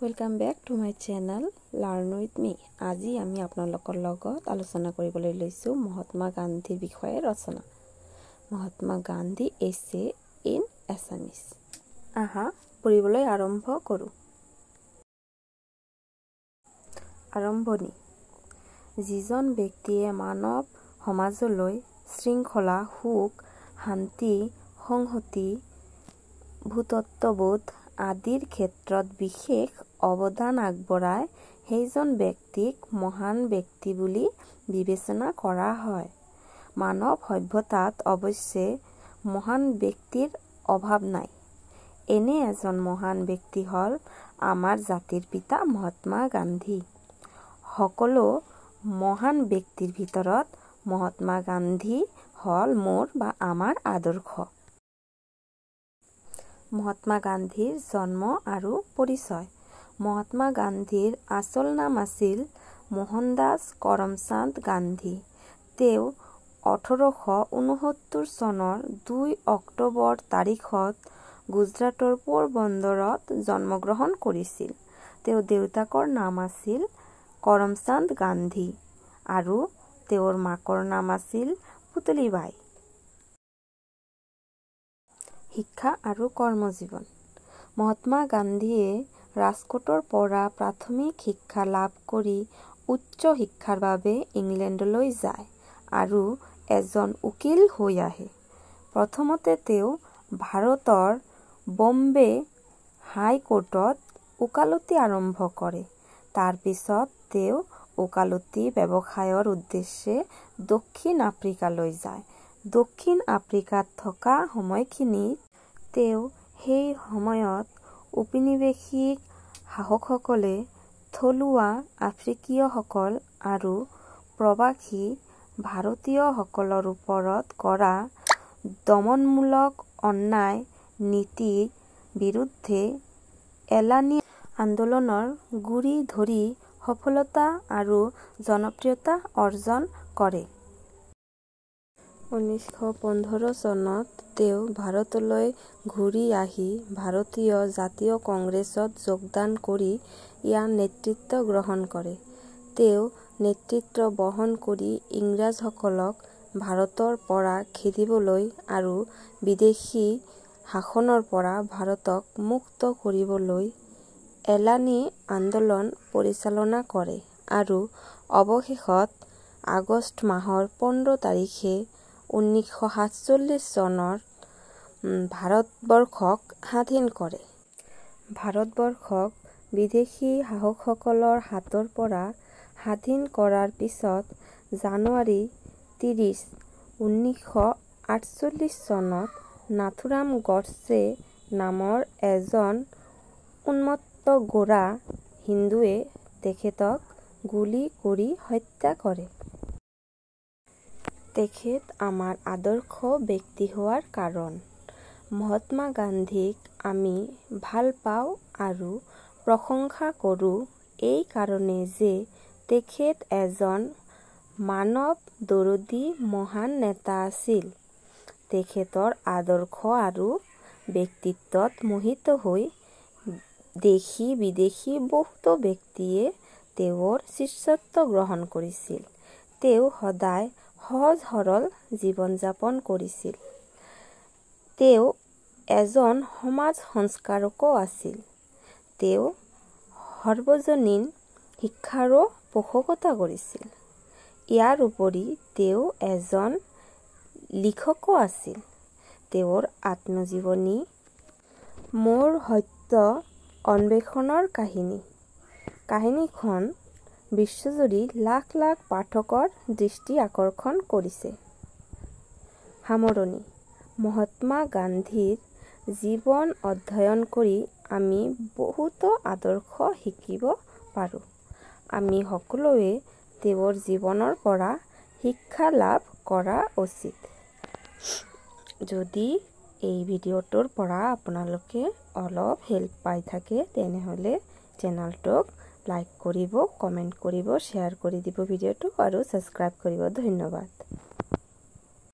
Welcome back to my channel learn with me. আজি আমি আপোনালোকৰ লগত আলোচনা কৰিবলৈ লৈছো মহাত্মা গান্ধীৰ বিষয়ে ৰচনা। মহাত্মা গান্ধী এছে ইন এছামিজ। আহা পঢ়িবলৈ আৰম্ভ কৰো। আৰম্ভণি। যিজন ব্যক্তিয়ে মানৱ সমাজলৈ শৃংখলা, সুখ, শান্তি, সংহতি, ভূতত্ত্ববোধ আদিৰ ক্ষেত্ৰত বিশেষ অৱদান আগবঢ়ায় সেইজন ব্যক্তিক মহান ব্যক্তি বুলি বিবেচনা কৰা হয়। মানৱ সভ্যতাত অৱশ্যে মহান ব্যক্তিৰ অভাৱ নাই। এনে এজন মহান ব্যক্তি হ'ল আমাৰ জাতিৰ পিতা মহাত্মা গান্ধী। সকলো মহান ব্যক্তিৰ ভিতৰত মহাত্মা গান্ধী হ'ল মোৰ বা আমাৰ আদৰ্শ। মহাত্মা গান্ধীৰ জন্ম আৰু পৰিচয়। মহাত্মা গান্ধীৰ আচল নাম আছিল মোহনদাস কৰমচান্দ গান্ধী। তেওঁ 1869 চনৰ 2 অক্টোবৰ তাৰিখত গুজৰাটৰ পোৰবন্দৰত জন্মগ্ৰহণ কৰিছিল। তেওঁৰ দেউতাকৰ নাম আছিল কৰমচান্দ গান্ধী আৰু তেওঁৰ মাকৰ নাম আছিল পুতলীবাই। শিক্ষা আৰু কৰ্মজীৱন। মহাত্মা গান্ধীয়ে ৰাজকোটৰ পৰা প্ৰাথমিক শিক্ষা লাভ কৰি উচ্চ শিক্ষাৰ বাবে ইংলেণ্ডলৈ যায় আৰু এজন উকিল হৈ আহে। প্ৰথমতে তেওঁ ভাৰতৰ বম্বে হাইকোৰ্টত ওকালতি আৰম্ভ কৰে। তাৰ পিছত তেওঁ ওকালতি ব্যৱসায়ৰ উদ্দেশ্যে দক্ষিণ আফ্ৰিকালৈ যায়। দক্ষিণ আফ্ৰিকাত থকা সময়খিনিত তেওঁ সেই সময়ত উপনিৱেশিক শাসকসকলে থলুৱা আফ্ৰিকীয়সকল আৰু প্ৰৱাসী ভাৰতীয়সকলৰ ওপৰত কৰা দমনমূলক অন্যায় নীতিৰ বিৰুদ্ধে এলানি আন্দোলনৰ গুৰি ধৰি সফলতা আৰু জনপ্ৰিয়তা অৰ্জন কৰে। 1915 চনত তেওঁ ভাৰতলৈ ঘূৰি আহি ভাৰতীয় জাতীয় কংগ্ৰেছত যোগদান কৰি ইয়াৰ নেতৃত্ব গ্ৰহণ কৰে। তেওঁ নেতৃত্ব বহন কৰি ইংৰাজসকলক ভাৰতৰ পৰা খেদিবলৈ আৰু বিদেশী শাসনৰ পৰা ভাৰতক মুক্ত কৰিবলৈ এলানি আন্দোলন পৰিচালনা কৰে আৰু অৱশেষত আগষ্ট মাহৰ 15 তাৰিখে 1947 চনত ভাৰতবৰ্ষক স্বাধীন কৰে। ভাৰতবৰ্ষক বিদেশী শাসকসকলৰ হাতৰ পৰা স্বাধীন কৰাৰ পিছত জানুৱাৰী 30, 1948 চনত নাথুৰাম গডছে নামৰ এজন উন্মত্ত গোৰা হিন্দুৱে তেখেতক গুলী কৰি হত্যা কৰে। তেখেত আমাৰ আদৰ্শ ব্যক্তি হোৱাৰ কাৰণ। মহাত্মা গান্ধীক আমি ভাল পাওঁ আৰু প্ৰশংসা কৰোঁ এই কাৰণে যে তেখেত এজন মানৱ দৰদী মহান নেতা আছিল। তেখেতৰ আদৰ্শ আৰু ব্যক্তিত্বত মোহিত হৈ দেশী বিদেশী বহুতো ব্যক্তিয়ে তেওঁৰ শিষ্যত্ব গ্ৰহণ কৰিছিল। তেওঁ সদায় সহজ সৰল জীৱন যাপন কৰিছিল। তেওঁ এজন সমাজ সংস্কাৰকো আছিল। তেওঁ সৰ্বজনীন শিক্ষাৰো পোষকতা কৰিছিল। ইয়াৰ উপৰি তেওঁ এজন লিখকো আছিল। তেওঁৰ আত্মজীৱনী মোৰ সত্য অন্বেষণৰ কাহিনীখন বিশ্বজুৰি লাখ লাখ পাঠকৰ দৃষ্টি আকৰ্ষণ কৰিছে। সামৰণি। মহাত্মা গান্ধীৰ জীৱন অধ্যয়ন কৰি আমি বহুতো আদৰ্শ শিকিব পাৰোঁ। আমি সকলোৱে তেওঁৰ জীৱনৰ পৰা শিক্ষা লাভ কৰা উচিত। যদি এই ভিডিঅ'টোৰ পৰা আপোনালোকে অলপ হেল্প পাই থাকে তেনেহ'লে চেনেলটোক লাইক কৰিব, কমেণ্ট কৰিব, শ্বেয়াৰ কৰি দিব ভিডিঅ'টো আৰু ছাবস্ক্ৰাইব কৰিব। ধন্যবাদ।